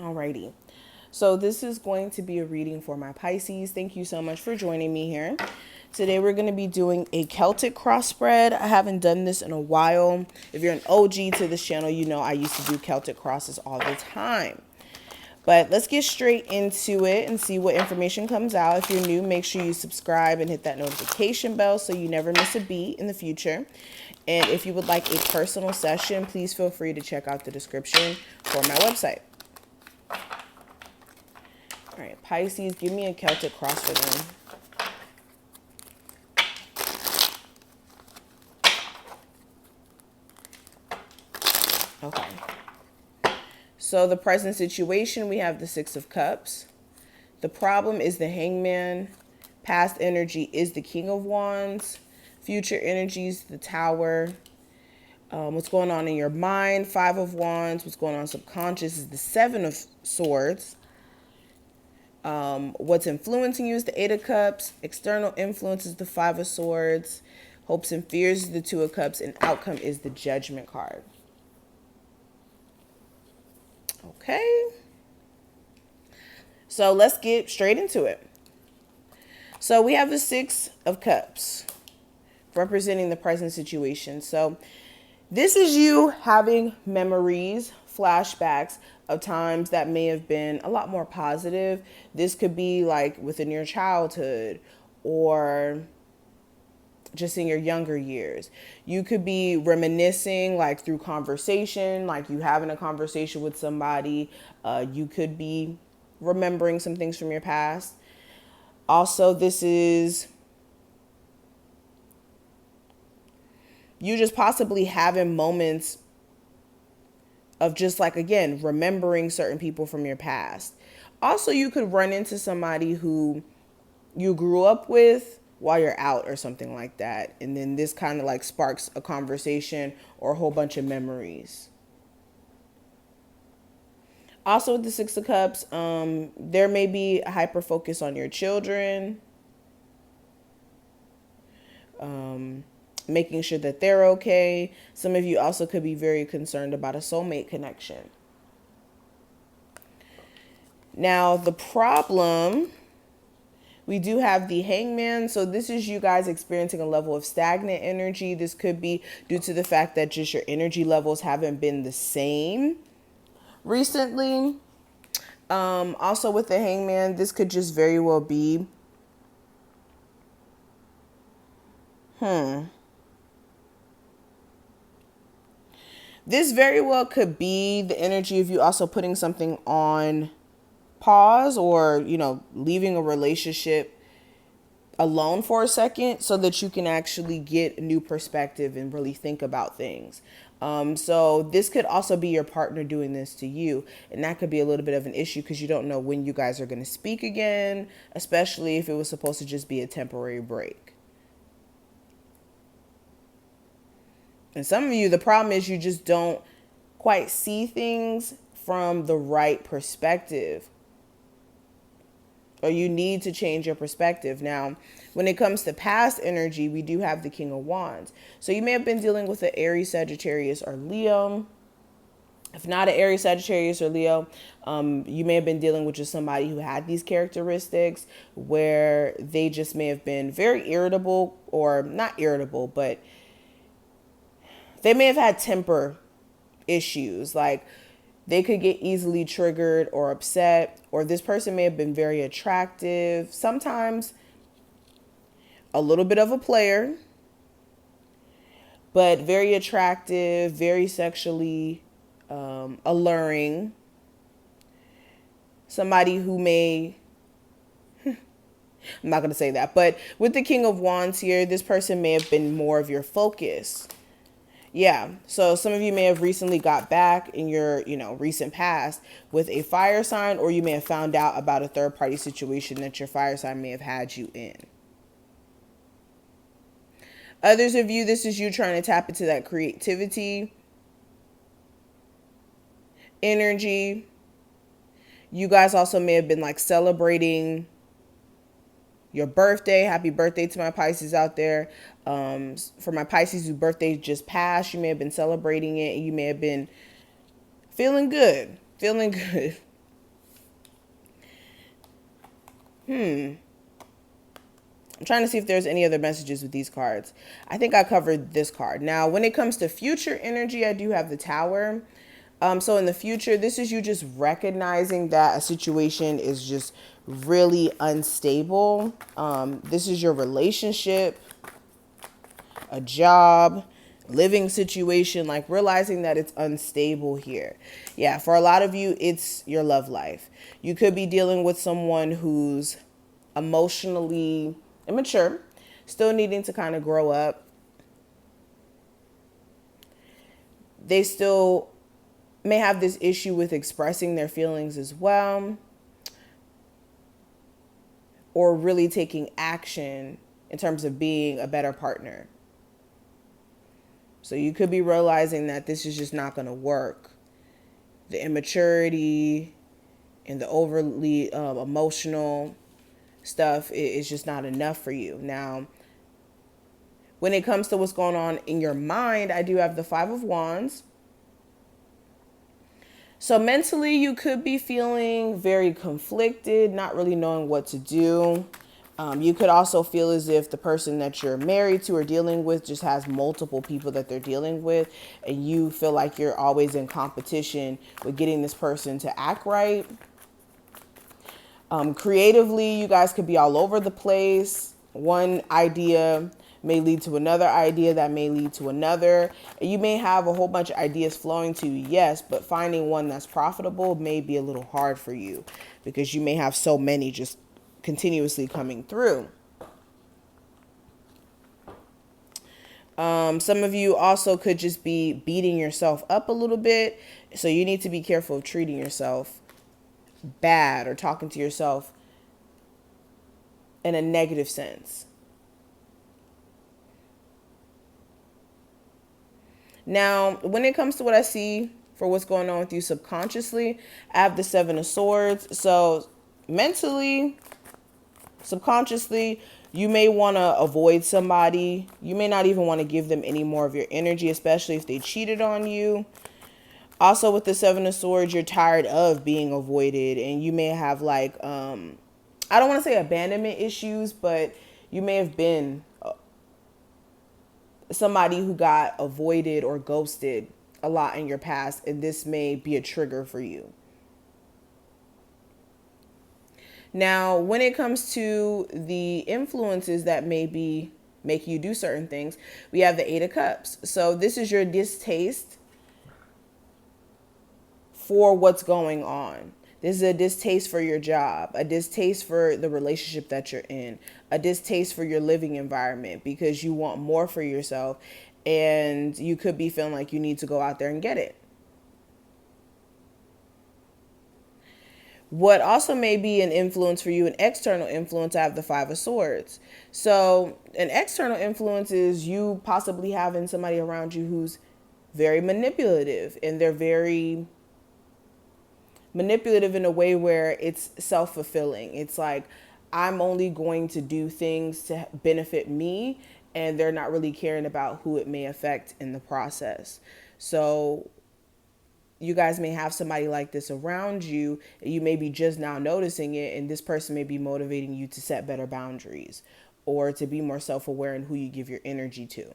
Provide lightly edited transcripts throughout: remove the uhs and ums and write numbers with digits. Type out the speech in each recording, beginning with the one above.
Alrighty. So this is going to be a reading for my Pisces. Thank you so much for joining me here. Today we're going to be doing a Celtic cross spread. I haven't done this in a while. If you're an OG to this channel, you know I used to do Celtic crosses all the time. But let's get straight into it and see what information comes out. If you're new, make sure you subscribe and hit that notification bell so you never miss a beat in the future. And if you would like a personal session, please feel free to check out the description for my website. All right, Pisces, give me a Celtic cross for them. Okay. So the present situation, we have the Six of Cups. The problem is the Hangman. Past energy is the King of Wands. Future energies, the Tower. What's going on in your mind, Five of Wands. What's going on subconscious is the Seven of Swords. What's influencing you is the Eight of Cups. External influence is the Five of Swords. Hopes and fears is the Two of Cups. And outcome is the Judgment card. Okay. So let's get straight into it. So we have the Six of Cups representing the present situation. So this is you having memories, flashbacks of times that may have been a lot more positive. This could be like within your childhood or just in your younger years. You could be reminiscing like through conversation, like you having a conversation with somebody. You could be remembering some things from your past. Also, this is you just possibly having moments of just like, again, remembering certain people from your past. Also, you could run into somebody who you grew up with while you're out or something like that. And then this kind of like sparks a conversation or a whole bunch of memories. Also with the Six of Cups, there may be a hyper focus on your children. Making sure that they're okay. Some of you also could be very concerned about a soulmate connection. Now, the problem, we do have the Hangman. So this is you guys experiencing a level of stagnant energy. This could be due to the fact that just your energy levels haven't been the same recently. Also with the Hangman, this could just very well be this very well could be the energy of you also putting something on pause or, you know, leaving a relationship alone for a second so that you can actually get a new perspective and really think about things. So this could also be your partner doing this to you. And that could be a little bit of an issue because you don't know when you guys are going to speak again, especially if it was supposed to just be a temporary break. And some of you, the problem is you just don't quite see things from the right perspective. Or you need to change your perspective. Now, when it comes to past energy, we do have the King of Wands. So you may have been dealing with an Aries, Sagittarius, or Leo. If not an Aries, Sagittarius, or Leo, you may have been dealing with just somebody who had these characteristics where they just may have been very irritable, or not irritable, but they may have had temper issues. Like they could get easily triggered or upset, or this person may have been very attractive. Sometimes a little bit of a player, but very attractive, very sexually alluring. Somebody who may, I'm not going to say that, but with the King of Wands here, this person may have been more of your focus. Yeah, so some of you may have recently got back in your, recent past with a fire sign, or you may have found out about a third party situation that your fire sign may have had you in. Others of you, this is you trying to tap into that creativity, energy. You guys also may have been like celebrating your birthday. Happy birthday to my Pisces out there. For my Pisces whose birthday just passed, you may have been celebrating it and you may have been feeling good. I'm trying to see if there's any other messages with these cards. I think I covered this card. Now, when it comes to future energy, I do have the Tower. So in the future, this is you just recognizing that a situation is just really unstable. This is your relationship, a job, living situation, like realizing that it's unstable here. Yeah, for a lot of you, it's your love life. You could be dealing with someone who's emotionally immature, still needing to kind of grow up. They still may have this issue with expressing their feelings as well, or really taking action in terms of being a better partner. So you could be realizing that this is just not going to work. The immaturity and the overly emotional stuff is just not enough for you. Now, when it comes to what's going on in your mind, I do have the Five of Wands. So mentally, you could be feeling very conflicted, not really knowing what to do. You could also feel as if the person that you're married to or dealing with just has multiple people that they're dealing with, and you feel like you're always in competition with getting this person to act right. Creatively, you guys could be all over the place. One idea may lead to another idea that may lead to another. And you may have a whole bunch of ideas flowing to you, yes, but finding one that's profitable may be a little hard for you because you may have so many just continuously coming through. Some of you also could just be beating yourself up a little bit. So you need to be careful of treating yourself bad or talking to yourself in a negative sense. Now, when it comes to what I see for what's going on with you subconsciously, I have the Seven of Swords. So mentally, subconsciously, you may want to avoid somebody. You may not even want to give them any more of your energy, especially if they cheated on you. Also, with the Seven of Swords, you're tired of being avoided, and you may have like, I don't want to say abandonment issues, but you may have been somebody who got avoided or ghosted a lot in your past, and this may be a trigger for you. Now, when it comes to the influences that maybe make you do certain things, we have the Eight of Cups. So this is your distaste for what's going on. This is a distaste for your job, a distaste for the relationship that you're in, a distaste for your living environment because you want more for yourself, and you could be feeling like you need to go out there and get it. What also may be an influence for you, an external influence, I have the Five of Swords. So an external influence is you possibly having somebody around you who's very manipulative, and they're very manipulative in a way where it's self-fulfilling. It's like, I'm only going to do things to benefit me, and they're not really caring about who it may affect in the process. So you guys may have somebody like this around you, and you may be just now noticing it, and this person may be motivating you to set better boundaries or to be more self-aware in who you give your energy to.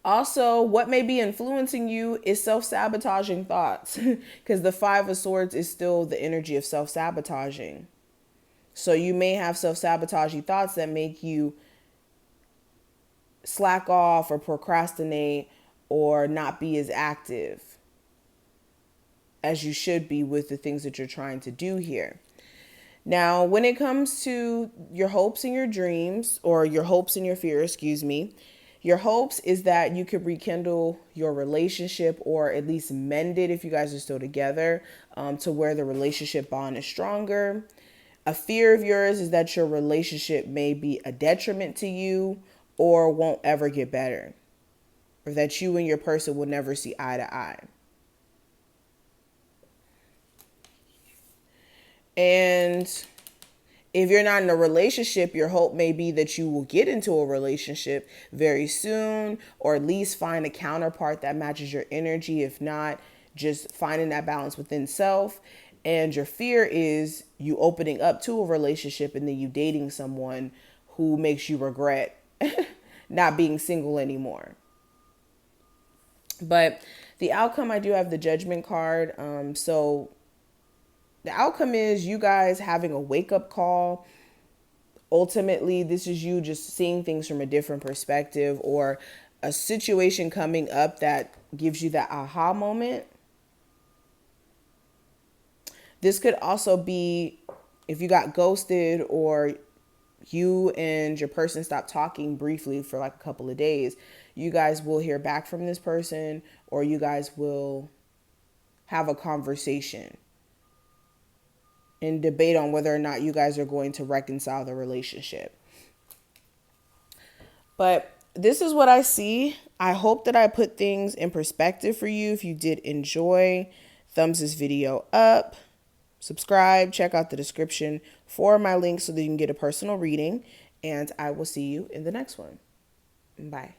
Also, what may be influencing you is self-sabotaging thoughts because the Five of Swords is still the energy of self-sabotaging. So you may have self-sabotaging thoughts that make you slack off or procrastinate or not be as active as you should be with the things that you're trying to do here. Now, when it comes to your hopes and your dreams, or your hopes and your fear, your hopes is that you could rekindle your relationship, or at least mend it if you guys are still together, to where the relationship bond is stronger. A fear of yours is that your relationship may be a detriment to you or won't ever get better, or that you and your person will never see eye to eye. And if you're not in a relationship, your hope may be that you will get into a relationship very soon, or at least find a counterpart that matches your energy. If not, just finding that balance within self. And your fear is you opening up to a relationship and then you dating someone who makes you regret not being single anymore. But the outcome, I do have the Judgment card. So the outcome is you guys having a wake up call. Ultimately, this is you just seeing things from a different perspective, or a situation coming up that gives you that aha moment. This could also be if you got ghosted, or you and your person stopped talking briefly for like a couple of days. You guys will hear back from this person, or you guys will have a conversation and debate on whether or not you guys are going to reconcile the relationship. But this is what I see. I hope that I put things in perspective for you. If you did enjoy, thumbs this video up, subscribe, check out the description for my links so that you can get a personal reading. And I will see you in the next one. Bye.